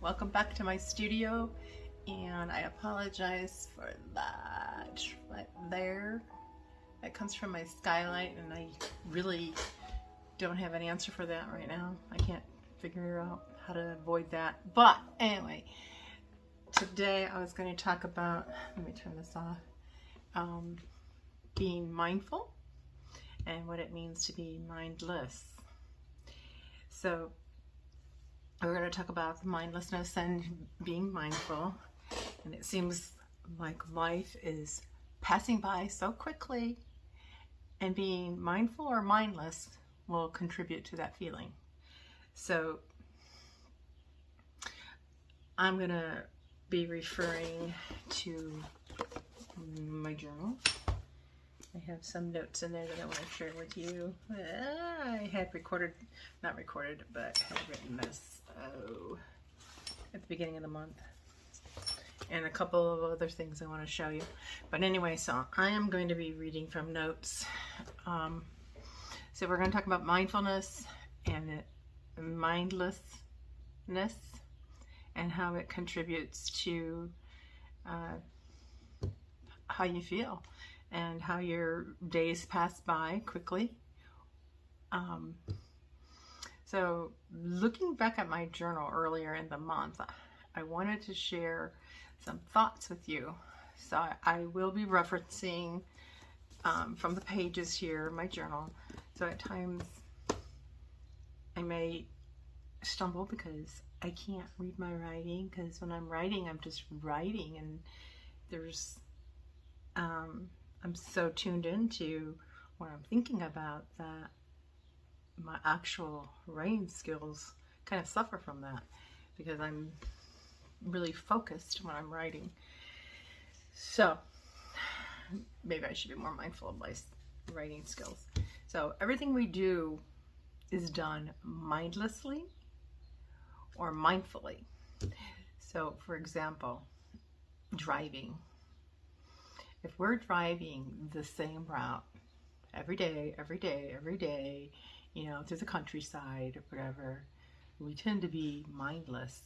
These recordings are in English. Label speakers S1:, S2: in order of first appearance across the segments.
S1: welcome back to my studio, and I apologize for that right there. That comes from my skylight, and I really don't have an answer for that right now. I can't figure out how to avoid that. But anyway, today I was going to talk about, let me turn this off, being mindful and what it means to be mindless. So we're going to talk about mindlessness and being mindful. And it seems like life is passing by so quickly, and being mindful or mindless will contribute to that feeling. So I'm going to be referring to my journal. I have some notes in there that I want to share with you. I had not recorded, but had written this at the beginning of the month. And a couple of other things I want to show you. But anyway, so I am going to be reading from notes. So we're going to talk about mindfulness and mindlessness and how it contributes to how you feel and how your days pass by quickly. So looking back at my journal earlier in the month, I wanted to share some thoughts with you. So I will be referencing from the pages here, my journal. So at times I may stumble because I can't read my writing, because when I'm writing, I'm just writing, and there's I'm so tuned into what I'm thinking about that my actual writing skills kind of suffer from that, because I'm really focused when I'm writing. So maybe I should be more mindful of my writing skills. So everything we do is done mindlessly or mindfully. So for example, driving. If we're driving the same route every day, you know, through the countryside or whatever, we tend to be mindless,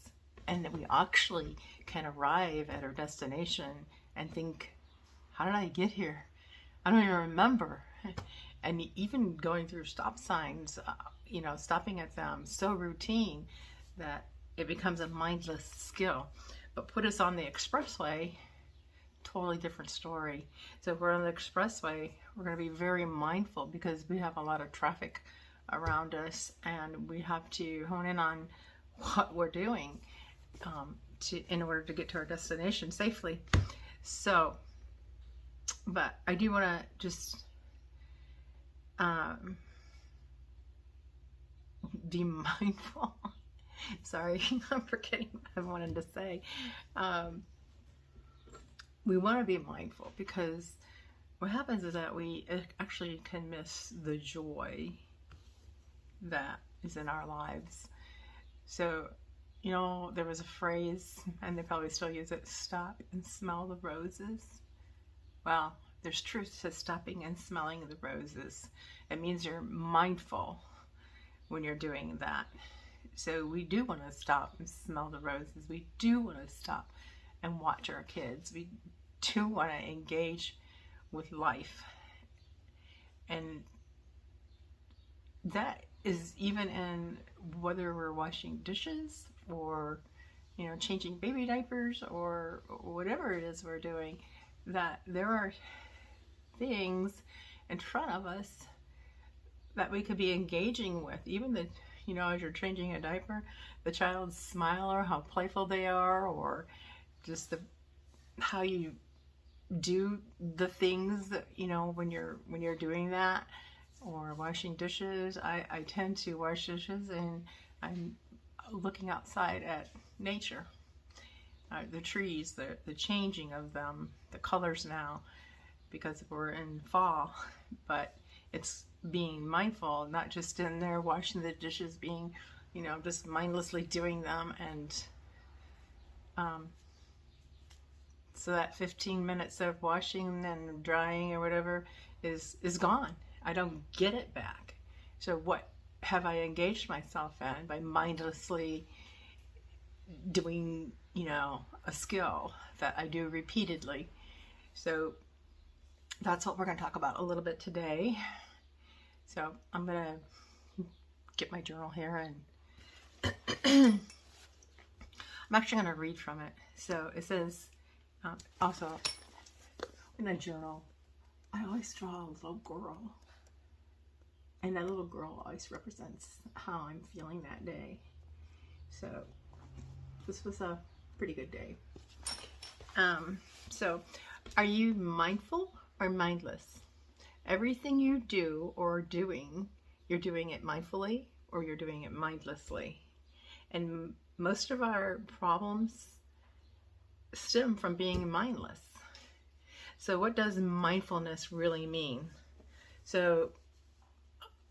S1: and that we actually can arrive at our destination and think, how did I get here? I don't even remember. And even going through stop signs, you know, stopping at them, so routine that it becomes a mindless skill. But put us on the expressway, totally different story. So if we're on the expressway, we're going to be very mindful because we have a lot of traffic around us, and we have to hone in on what we're doing in order to get to our destination safely. So, but I do want to just be mindful. Sorry, I'm forgetting what I wanted to say. We want to be mindful because what happens is that we actually can miss the joy that is in our lives. So, you know, there was a phrase, and they probably still use it, stop and smell the roses. Well, there's truth to stopping and smelling the roses. It means you're mindful when you're doing that. So we do want to stop and smell the roses. We do want to stop and watch our kids. We do want to engage with life. And that is even in whether we're washing dishes or, you know, changing baby diapers or whatever it is we're doing, that there are things in front of us that we could be engaging with. Even the, you know, as you're changing a diaper, the child's smile or how playful they are, or just how you do the things that, you know, when you're doing that, or washing dishes. I tend to wash dishes and I'm looking outside at nature, the trees, the changing of them, the colors now, because we're in fall. But it's being mindful, not just in there washing the dishes, being, you know, just mindlessly doing them. And so that 15 minutes of washing and drying or whatever is gone. I don't get it back. So what have I engaged myself in by mindlessly doing, a skill that I do repeatedly. So that's what we're going to talk about a little bit today. So I'm going to get my journal here, and I'm actually going to read from it. So it says, also in a journal, I always draw a little girl. And that little girl always represents how I'm feeling that day. So this was a pretty good day. So are you mindful or mindless? Everything you do or doing, you're doing it mindfully or you're doing it mindlessly. And most of our problems stem from being mindless. So what does mindfulness really mean? So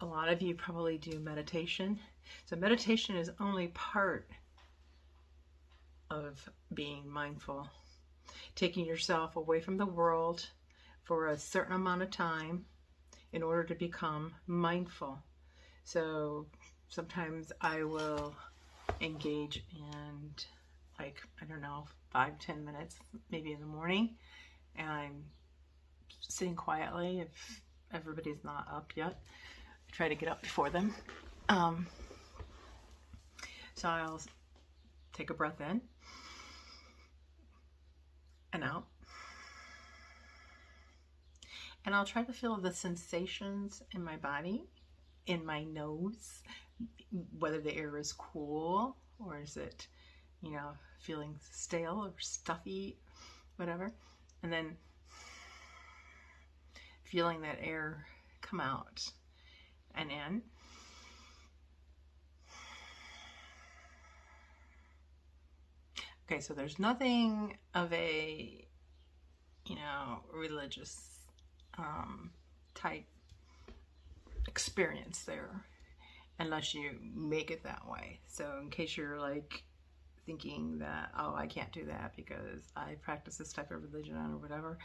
S1: a lot of you probably do meditation. So meditation is only part of being mindful. Taking yourself away from the world for a certain amount of time in order to become mindful. So sometimes I will engage in, like, I don't know, 5-10 minutes, maybe in the morning, and I'm sitting quietly if everybody's not up yet. I try to get up before them. So I'll take a breath in and out. And I'll try to feel the sensations in my body, in my nose, whether the air is cool or is it, feeling stale or stuffy, whatever. And then feeling that air come out and in. Okay, so there's nothing of a, religious type experience there, unless you make it that way. So in case you're like thinking that, oh, I can't do that because I practice this type of religion or whatever.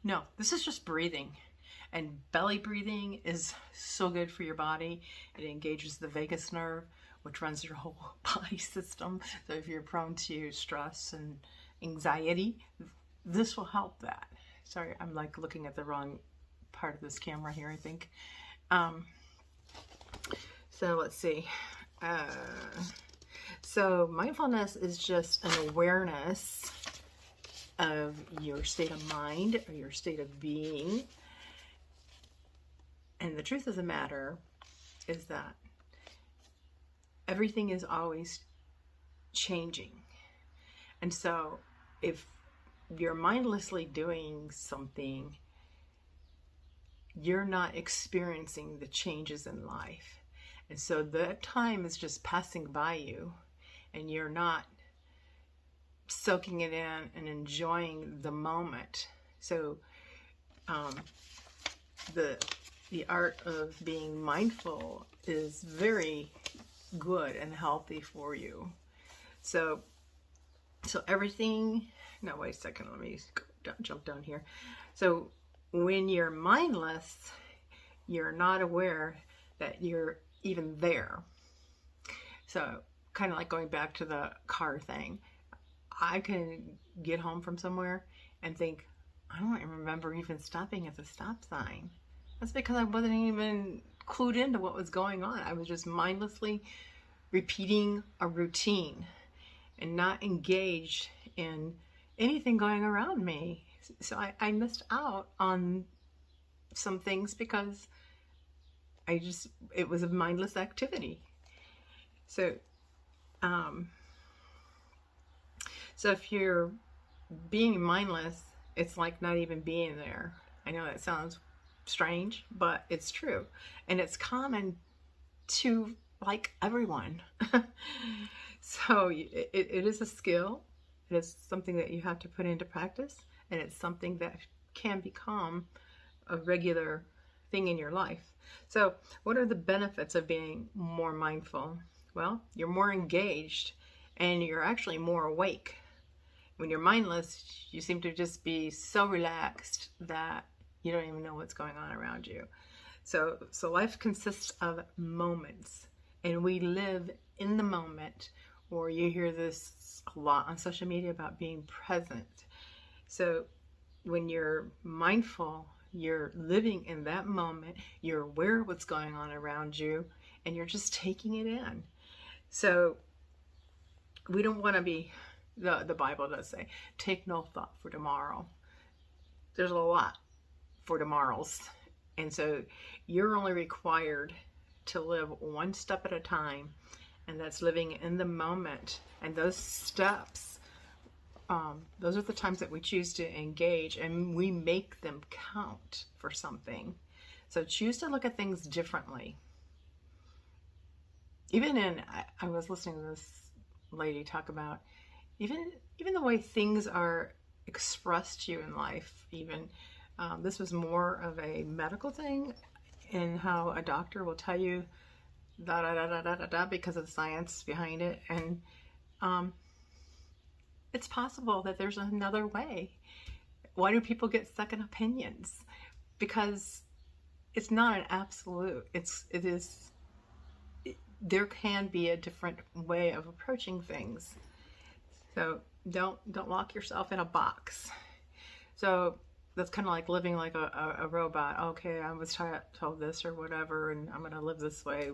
S1: No, this is just breathing. And belly breathing is so good for your body. It engages the vagus nerve, which runs your whole body system. So if you're prone to stress and anxiety, this will help that. Sorry, I'm like looking at the wrong part of this camera here, I think. So let's see. So mindfulness is just an awareness of your state of mind or your state of being. And the truth of the matter is that everything is always changing. And so if you're mindlessly doing something, you're not experiencing the changes in life. And so that time is just passing by you, and you're not soaking it in and enjoying the moment. So the art of being mindful is very good and healthy for you. So everything, no, wait a second, let me jump down here. So when you're mindless, you're not aware that you're even there. So kind of like going back to the car thing. I can get home from somewhere and think, I don't even remember even stopping at the stop sign. That's because I wasn't even clued into what was going on. I was just mindlessly repeating a routine and not engaged in anything going around me. So I missed out on some things because it was a mindless activity. So if you're being mindless, it's like not even being there. I know that sounds strange, but it's true. And it's common to like everyone. So it is a skill. It is something that you have to put into practice, and it's something that can become a regular thing in your life. So what are the benefits of being more mindful? Well, you're more engaged and you're actually more awake. When you're mindless, you seem to just be so relaxed that you don't even know what's going on around you. So life consists of moments, and we live in the moment or you hear this a lot on social media about being present. So when you're mindful, you're living in that moment, you're aware of what's going on around you, and you're just taking it in. So we don't want to be, the Bible does say, take no thought for tomorrow. There's a lot for tomorrows. And so you're only required to live one step at a time, and that's living in the moment. And those steps, those are the times that we choose to engage, and we make them count for something. So choose to look at things differently. Even I was listening to this lady talk about even the way things are expressed to you in life. Even this was more of a medical thing, in how a doctor will tell you da da da da da da da because of the science behind it, and it's possible that there's another way. Why do people get second opinions? Because it's not an absolute. There can be a different way of approaching things. So don't lock yourself in a box. So that's kind of like living like a robot. Okay, I was told this or whatever, and I'm going to live this way.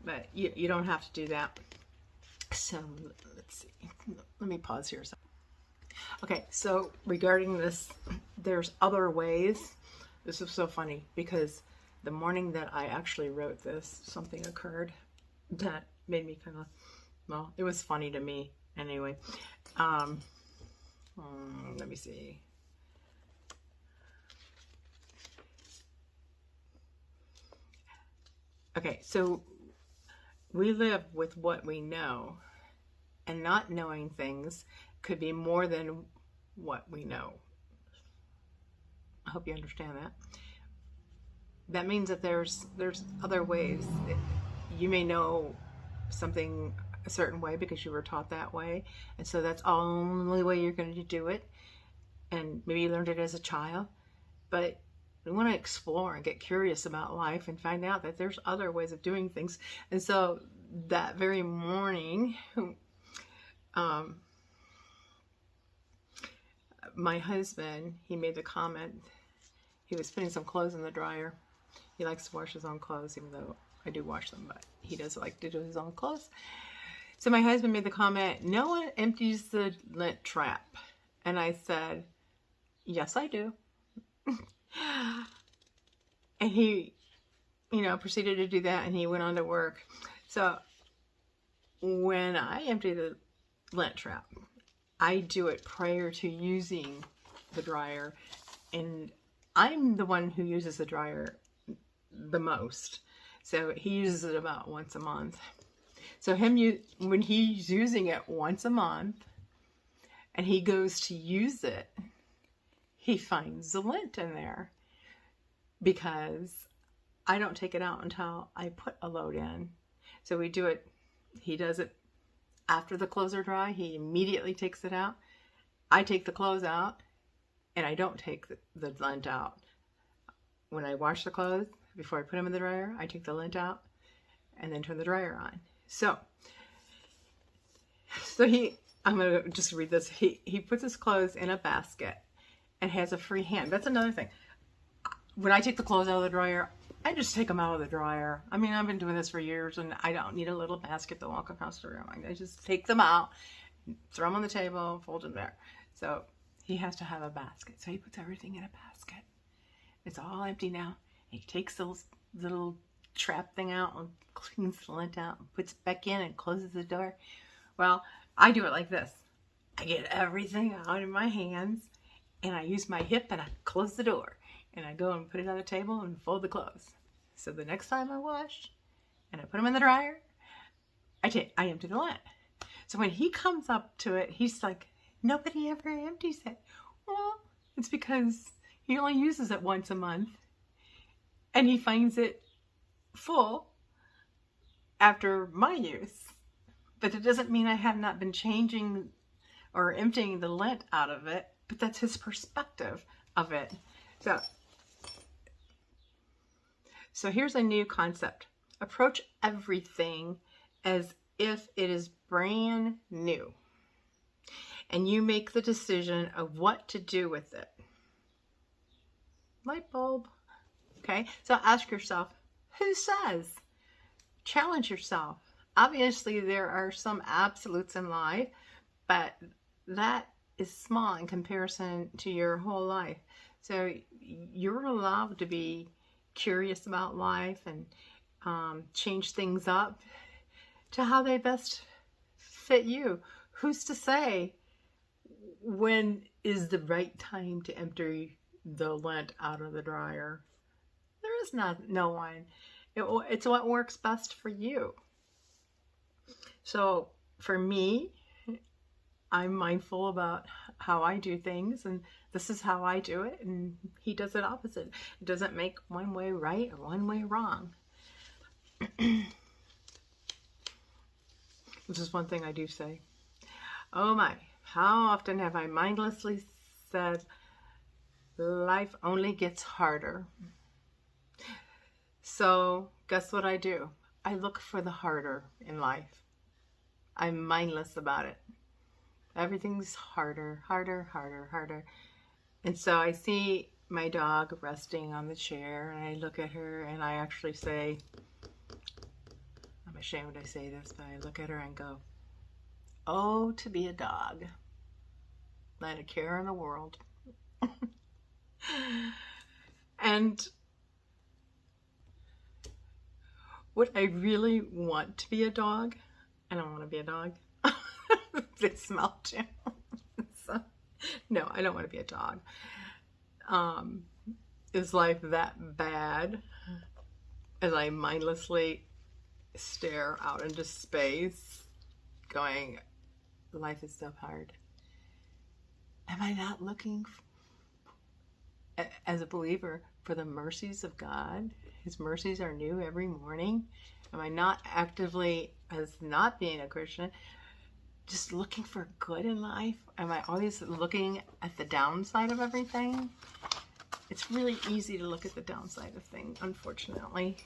S1: But you don't have to do that. So let's see. Let me pause here. Okay, so regarding this, there's other ways. This is so funny because the morning that I actually wrote this, something occurred that made me kind of, well, it was funny to me anyway. Let me see. Okay, so we live with what we know, and not knowing things could be more than what we know. I hope you understand that. That means that there's other ways. You may know something a certain way because you were taught that way, and so that's the only way you're going to do it, and maybe you learned it as a child. But we want to explore and get curious about life and find out that there's other ways of doing things. And so that very morning, my husband, he made the comment, he was putting some clothes in the dryer. He likes to wash his own clothes, even though I do wash them, but he does like to do his own clothes. So my husband made the comment, no one empties the lint trap. And I said, yes, I do. And he, proceeded to do that, and he went on to work. So when I empty the lint trap, I do it prior to using the dryer, and I'm the one who uses the dryer the most. So he uses it about once a month. So when he's using it once a month and he goes to use it, he finds the lint in there because I don't take it out until I put a load in. So we do it, he does it after the clothes are dry. He immediately takes it out. I take the clothes out, and I don't take the lint out. When I wash the clothes, before I put them in the dryer, I take the lint out and then turn the dryer on. So I'm going to just read this. He puts his clothes in a basket and has a free hand. That's another thing. When I take the clothes out of the dryer, I just take them out of the dryer. I mean, I've been doing this for years, and I don't need a little basket to walk across the room. I just take them out, throw them on the table, fold them there. So he has to have a basket. So he puts everything in a basket. It's all empty now. He takes the little trap thing out and cleans the lint out and puts it back in and closes the door. Well, I do it like this. I get everything out in my hands, and I use my hip, and I close the door. And I go and put it on the table and fold the clothes. So the next time I wash and I put them in the dryer, I empty the lint. So when he comes up to it, he's like, nobody ever empties it. Well, it's because he only uses it once a month, and he finds it full after my use. But it doesn't mean I have not been changing or emptying the lint out of it, but that's his perspective of it. So here's a new concept. Approach everything as if it is brand new and you make the decision of what to do with it. Light bulb. Okay, so ask yourself, who says? Challenge yourself. Obviously, there are some absolutes in life, but that is small in comparison to your whole life. So you're allowed to be curious about life and change things up to how they best fit you. Who's to say when is the right time to empty the lint out of the dryer? There is no one. It's what works best for you. So for me, I'm mindful about how I do things, and this is how I do it, and he does it opposite. It doesn't make one way right or one way wrong. This is one thing I do say. Oh my, how often have I mindlessly said, life only gets harder. So guess what I do? I look for the harder in life. I'm mindless about it. Everything's harder, harder, harder, harder. And so I see my dog resting on the chair, and I look at her and I actually say, I'm ashamed I say this, but I look at her and go, oh, to be a dog. Not a care in the world. And would I really want to be a dog? I don't want to be a dog. They smell too. So, no, I don't want to be a dog. Is life that bad as I mindlessly stare out into space going, life is so hard? Am I not looking as a believer for the mercies of God? His mercies are new every morning. Am I not actively, as not being a Christian, just looking for good in life? Am I always looking at the downside of everything? It's really easy to look at the downside of things, unfortunately.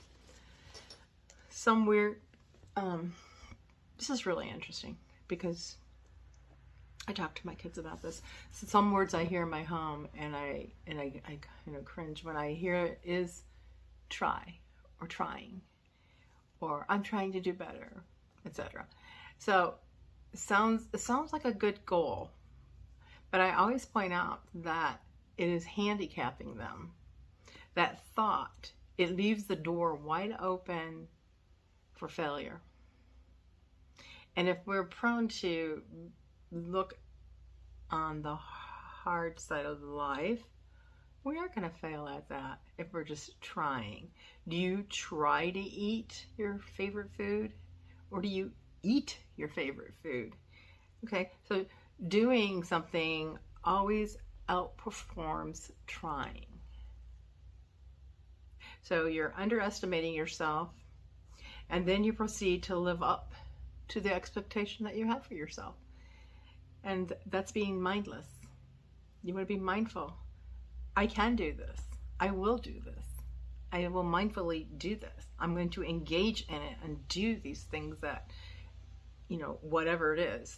S1: This is really interesting because I talk to my kids about this. So some words I hear in my home and I kind of cringe when I hear it is try or trying or I'm trying to do better, etc. So it sounds like a good goal, but I always point out that it is handicapping them. That thought, it leaves the door wide open for failure. And if we're prone to look on the hard side of life, we are going to fail at that if we're just trying. Do you try to eat your favorite food, or do you eat your favorite food? Okay, so doing something always outperforms trying. So you're underestimating yourself, and then you proceed to live up to the expectation that you have for yourself. And that's being mindless. You want to be mindful. I can do this. I will do this. I will mindfully do this. I'm going to engage in it and do these things that, whatever it is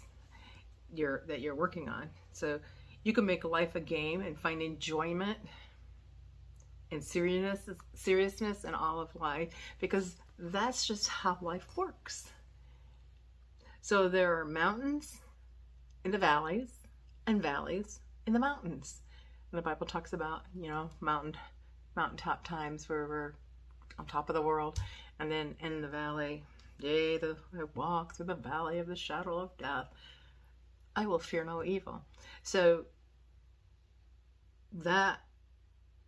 S1: that you're working on. So you can make life a game and find enjoyment and seriousness in all of life, because that's just how life works. So there are mountains in the valleys and valleys in the mountains. And the Bible talks about, mountaintop times where we're on top of the world, and then in the valley, yea, the walk through the valley of the shadow of death, I will fear no evil. So that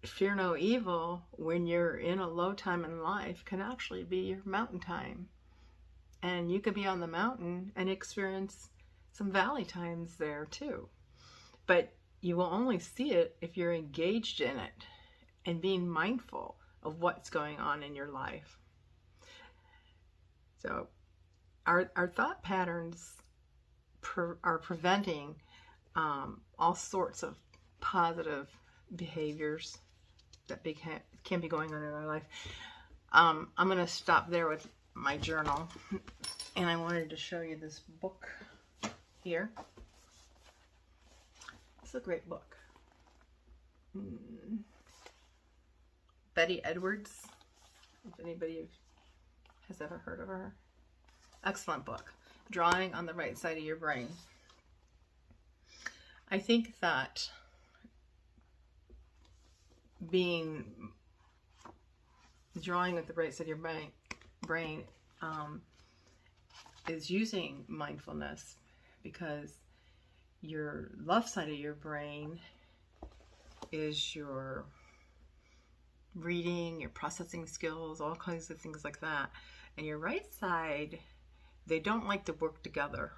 S1: fear no evil, when you're in a low time in life, can actually be your mountain time. And you could be on the mountain and experience some valley times there too. But you will only see it if you're engaged in it and being mindful of what's going on in your life. So our thought patterns are preventing all sorts of positive behaviors that can be going on in our life. I'm going to stop there with my journal. And I wanted to show you this book here. It's a great book. Betty Edwards, if anybody has ever heard of her. Excellent book. Drawing on the Right Side of Your Brain. I think that drawing with the right side of your brain is using mindfulness, because your left side of your brain is your reading, your processing skills, all kinds of things like that. And your right side, they don't like to work together.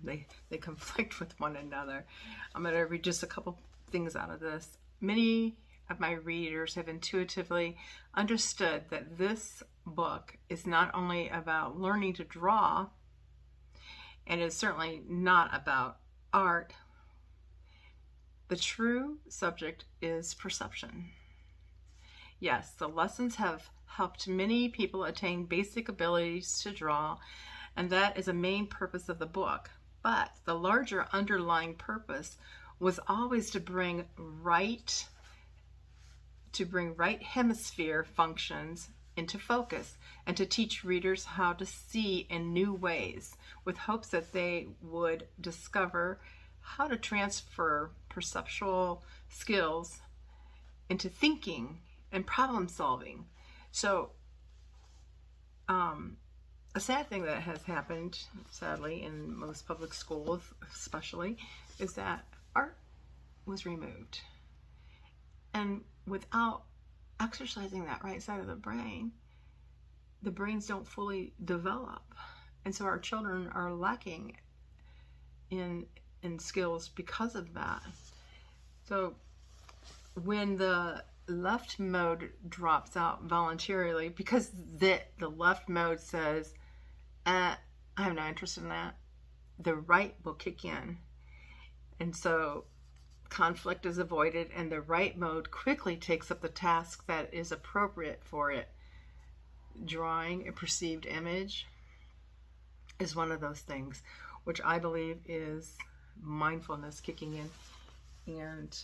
S1: They conflict with one another. I'm going to read just a couple things out of this. Many of my readers have intuitively understood that this book is not only about learning to draw, and is certainly not about art. The true subject is perception. Yes, the lessons have helped many people attain basic abilities to draw, and that is a main purpose of the book. But the larger underlying purpose was always to bring right hemisphere functions into focus, and to teach readers how to see in new ways, with hopes that they would discover how to transfer perceptual skills into thinking and problem solving. So a sad thing that has happened, sadly, in most public schools especially, is that art was removed. And without exercising that right side of the brains don't fully develop. And so our children are lacking in skills because of that. So when the left mode drops out voluntarily, because the left mode says, I'm not interested in that, the right will kick in. And so conflict is avoided, and the right mode quickly takes up the task that is appropriate for it. Drawing a perceived image is one of those things, which I believe is mindfulness kicking in. And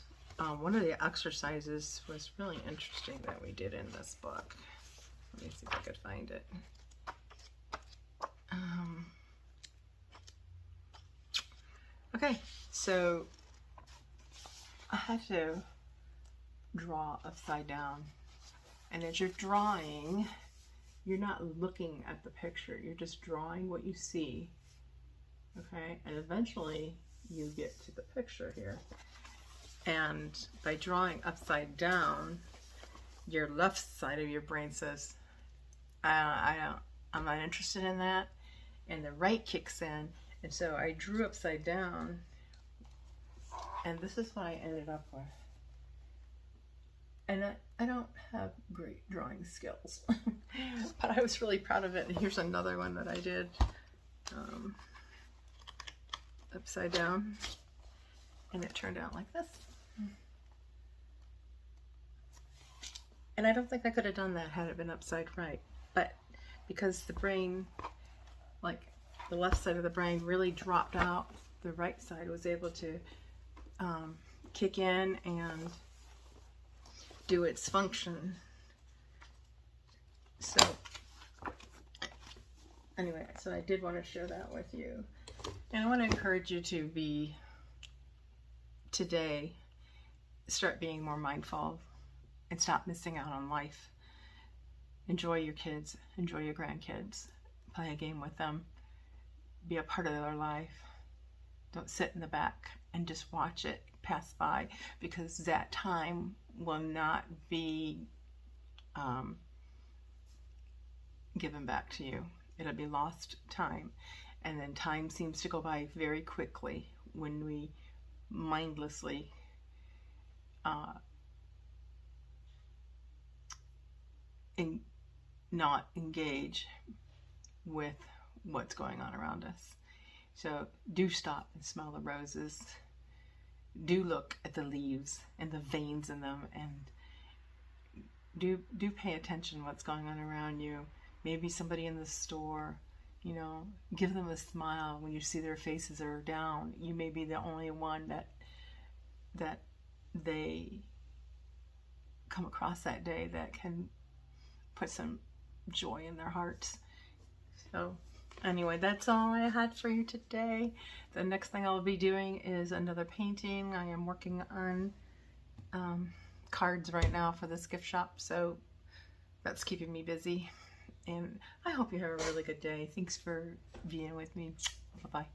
S1: one of the exercises was really interesting that we did in this book. Let me see if I could find it. Okay, so I had to draw upside down. And as you're drawing, you're not looking at the picture. You're just drawing what you see. Okay, and eventually you get to the picture here. And by drawing upside down, your left side of your brain says, I'm not interested in that. And the right kicks in. And so I drew upside down. And this is what I ended up with. And I don't have great drawing skills. But I was really proud of it. And here's another one that I did upside down. And it turned out like this. And I don't think I could have done that had it been upside right. But because the brain, like the left side of the brain really dropped out, the right side was able to kick in and do its function. So anyway, so I did want to share that with you. And I want to encourage you to today, start being more mindful and stop missing out on life. Enjoy your kids, enjoy your grandkids, play a game with them, be a part of their life. Don't sit in the back and just watch it pass by, because that time will not be given back to you. It'll be lost time. And then time seems to go by very quickly when we mindlessly not engage with what's going on around us. So do stop and smell the roses. Do look at the leaves and the veins in them, and do pay attention to what's going on around you. Maybe somebody in the store You know, give them a smile when you see their faces are down. You may be the only one that they come across that day that can put some joy in their hearts. So anyway, that's all I had for you today. The next thing I'll be doing is another painting. I am working on cards right now for this gift shop, so that's keeping me busy. And I hope you have a really good day. Thanks for being with me. Bye-bye.